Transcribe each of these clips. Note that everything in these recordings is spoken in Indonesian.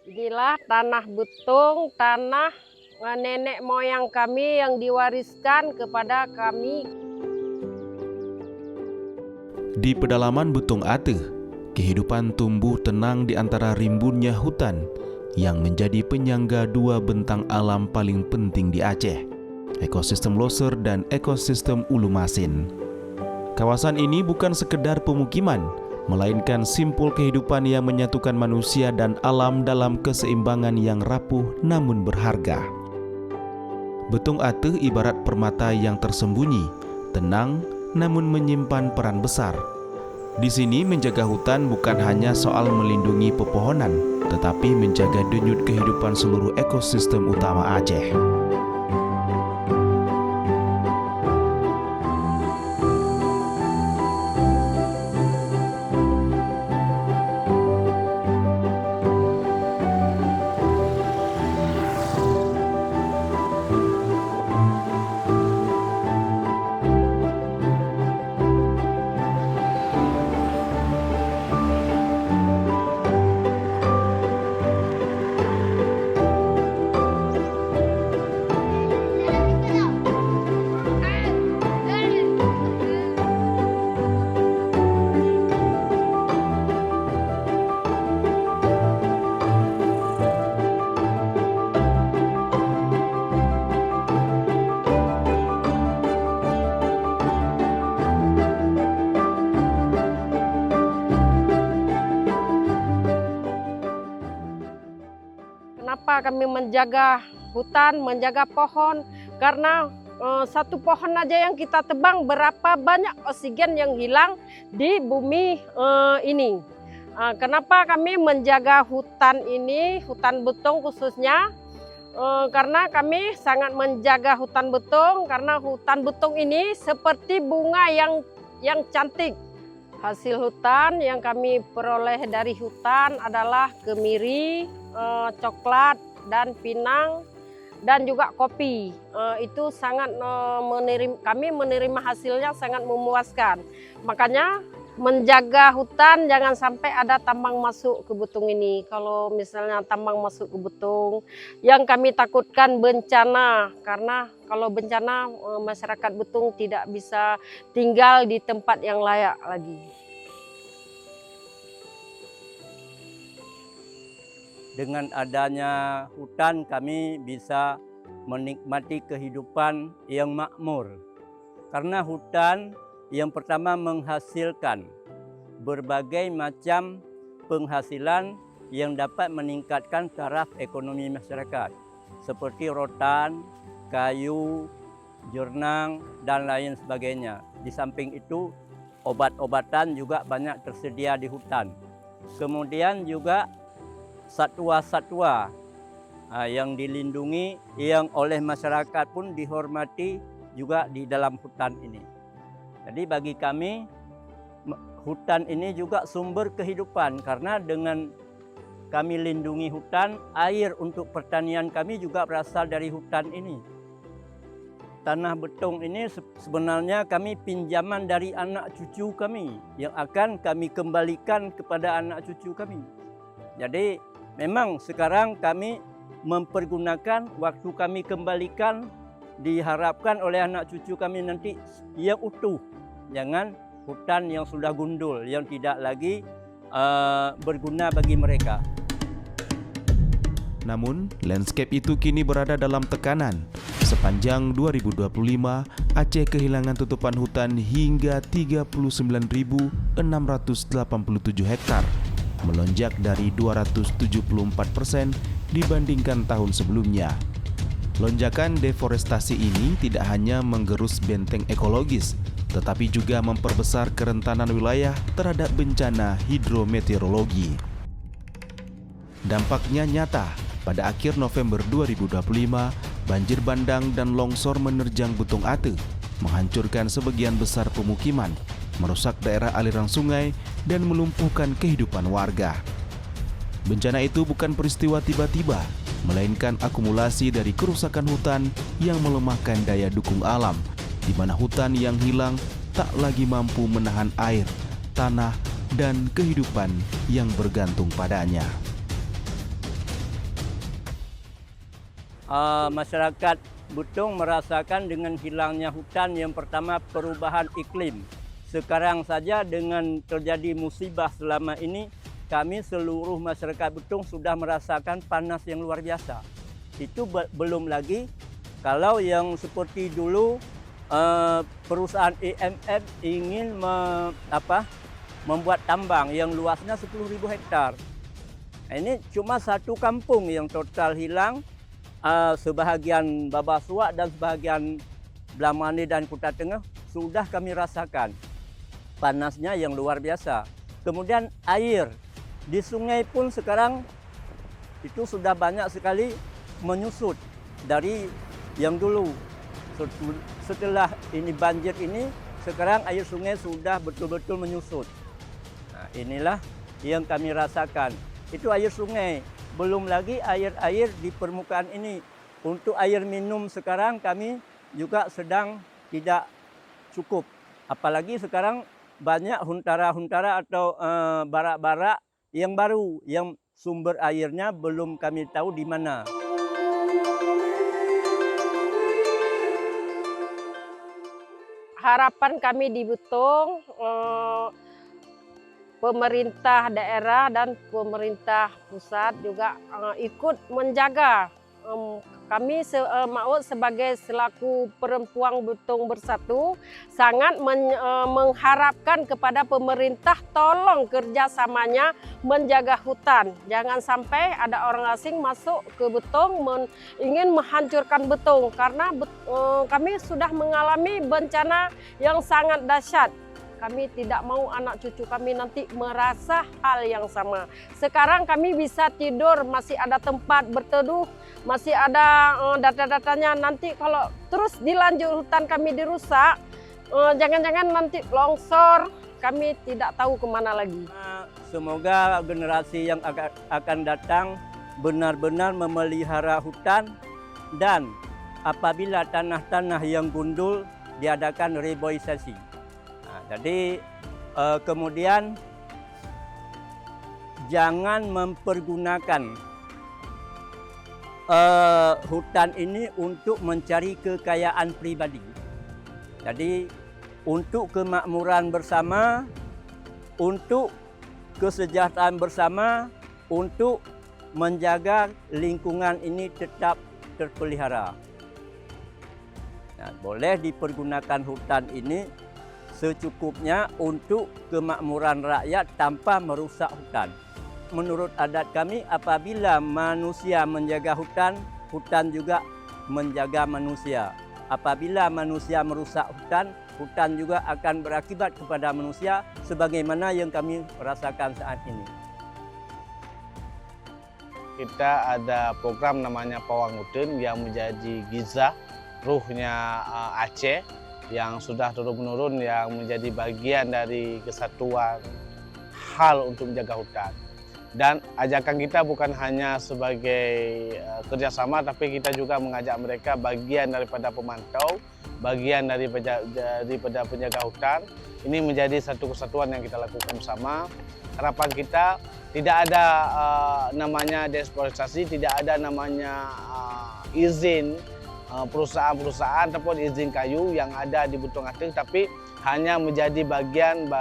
Inilah tanah Butung, tanah nenek moyang kami yang diwariskan kepada kami. Di pedalaman Butung Ateh, kehidupan tumbuh tenang di antara rimbunnya hutan yang menjadi penyangga dua bentang alam paling penting di Aceh, ekosistem Loser dan ekosistem Ulu Masin. Kawasan ini bukan sekedar pemukiman, melainkan simpul kehidupan yang menyatukan manusia dan alam dalam keseimbangan yang rapuh namun berharga. Butung Ateh ibarat permata yang tersembunyi, tenang namun menyimpan peran besar. Di sini menjaga hutan bukan hanya soal melindungi pepohonan, tetapi menjaga denyut kehidupan seluruh ekosistem utama Aceh. Kenapa kami menjaga hutan, menjaga pohon? Karena satu pohon aja yang kita tebang, berapa banyak oksigen yang hilang di bumi ini. Kenapa kami menjaga hutan ini, hutan Butung khususnya? Karena kami sangat menjaga hutan Butung, karena hutan Butung ini seperti bunga yang cantik. Hasil hutan yang kami peroleh dari hutan adalah kemiri, coklat, dan pinang, dan juga kopi. Itu sangat kami menerima hasilnya sangat memuaskan. Makanya menjaga hutan jangan sampai ada tambang masuk ke Butung ini. Kalau misalnya tambang masuk ke Butung, yang kami takutkan bencana, karena kalau bencana masyarakat Butung tidak bisa tinggal di tempat yang layak lagi. Dengan adanya hutan kami bisa menikmati kehidupan yang makmur. Karena hutan yang pertama menghasilkan berbagai macam penghasilan yang dapat meningkatkan taraf ekonomi masyarakat. Seperti rotan, kayu, jernang, dan lain sebagainya. Di samping itu, obat-obatan juga banyak tersedia di hutan. Kemudian juga satwa-satwa yang dilindungi, yang oleh masyarakat pun dihormati juga di dalam hutan ini. Jadi bagi kami, hutan ini juga sumber kehidupan, karena dengan kami lindungi hutan, air untuk pertanian kami juga berasal dari hutan ini. Tanah Butung ini sebenarnya kami pinjaman dari anak cucu kami, yang akan kami kembalikan kepada anak cucu kami. Jadi memang sekarang kami mempergunakan, waktu kami kembalikan, diharapkan oleh anak cucu kami nanti yang utuh. Jangan hutan yang sudah gundul, yang tidak lagi berguna bagi mereka. Namun, landscape itu kini berada dalam tekanan. Sepanjang 2025, Aceh kehilangan tutupan hutan hingga 39.687 hektar, melonjak dari 274% dibandingkan tahun sebelumnya. Lonjakan deforestasi ini tidak hanya menggerus benteng ekologis, tetapi juga memperbesar kerentanan wilayah terhadap bencana hidrometeorologi. Dampaknya nyata. Pada akhir November 2025, banjir bandang dan longsor menerjang Butung Ateh, menghancurkan sebagian besar pemukiman, merusak daerah aliran sungai, dan melumpuhkan kehidupan warga. Bencana itu bukan peristiwa tiba-tiba, melainkan akumulasi dari kerusakan hutan yang melemahkan daya dukung alam, di mana hutan yang hilang tak lagi mampu menahan air, tanah, dan kehidupan yang bergantung padanya. masyarakat Butung merasakan dengan hilangnya hutan, yang pertama perubahan iklim. Sekarang saja dengan terjadi musibah selama ini, kami seluruh masyarakat Butung sudah merasakan panas yang luar biasa. Itu belum lagi kalau yang seperti dulu perusahaan IMF ingin membuat tambang yang luasnya 10.000 hektar. Ini cuma satu kampung yang total hilang. Sebahagian Babasua dan sebahagian Blamani dan Kuta Tengah sudah kami rasakan panasnya yang luar biasa. Kemudian air di sungai pun sekarang itu sudah banyak sekali menyusut dari yang dulu. Setelah ini banjir ini, sekarang air sungai sudah betul-betul menyusut. Nah, inilah yang kami rasakan. Itu air sungai. Belum lagi air-air di permukaan ini. Untuk air minum sekarang kami juga sedang tidak cukup. Apalagi sekarang banyak huntara-huntara atau barak-barak yang baru, yang sumber airnya belum kami tahu di mana. Harapan kami di Butung, pemerintah daerah dan pemerintah pusat juga ikut menjaga. Kami sebagai selaku perempuan Butung Bersatu sangat mengharapkan kepada pemerintah tolong kerjasamanya menjaga hutan. Jangan sampai ada orang asing masuk ke Butung ingin menghancurkan Butung, karena kami sudah mengalami bencana yang sangat dahsyat. Kami tidak mau anak cucu kami nanti merasa hal yang sama. Sekarang kami bisa tidur, masih ada tempat berteduh, masih ada data-datanya. Nanti kalau terus dilanjut hutan kami dirusak, jangan-jangan nanti longsor, kami tidak tahu kemana lagi. Semoga generasi yang akan datang benar-benar memelihara hutan, dan apabila tanah-tanah yang gundul diadakan reboisasi. Jadi kemudian jangan mempergunakan hutan ini untuk mencari kekayaan pribadi. Jadi untuk kemakmuran bersama, untuk kesejahteraan bersama, untuk menjaga lingkungan ini tetap terpelihara. Nah, boleh dipergunakan hutan ini secukupnya untuk kemakmuran rakyat tanpa merusak hutan. Menurut adat kami, apabila manusia menjaga hutan, hutan juga menjaga manusia. Apabila manusia merusak hutan, hutan juga akan berakibat kepada manusia sebagaimana yang kami rasakan saat ini. Kita ada program namanya Pawang Hutan yang menjadi giza ruhnya Aceh, yang sudah turun-menurun, yang menjadi bagian dari kesatuan hal untuk menjaga hutan. Dan ajakan kita bukan hanya sebagai kerjasama, tapi kita juga mengajak mereka bagian daripada pemantau, bagian daripada penjaga hutan. Ini menjadi satu kesatuan yang kita lakukan bersama. Harapan kita tidak ada namanya deforestasi, tidak ada namanya izin perusahaan-perusahaan ataupun izin kayu yang ada di Butung Ateng, tapi hanya menjadi bagian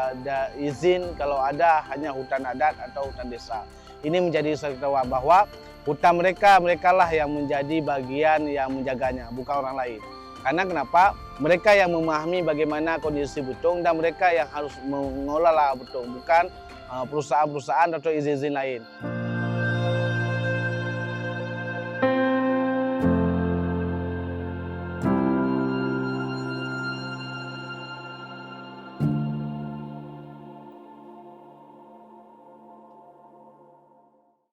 izin kalau ada hanya hutan adat atau hutan desa. Ini menjadi satu bahwa hutan mereka lah yang menjadi bagian yang menjaganya, bukan orang lain. Karena kenapa? Mereka yang memahami bagaimana kondisi Butung dan mereka yang harus mengelola Butung, bukan perusahaan-perusahaan atau izin-izin lain.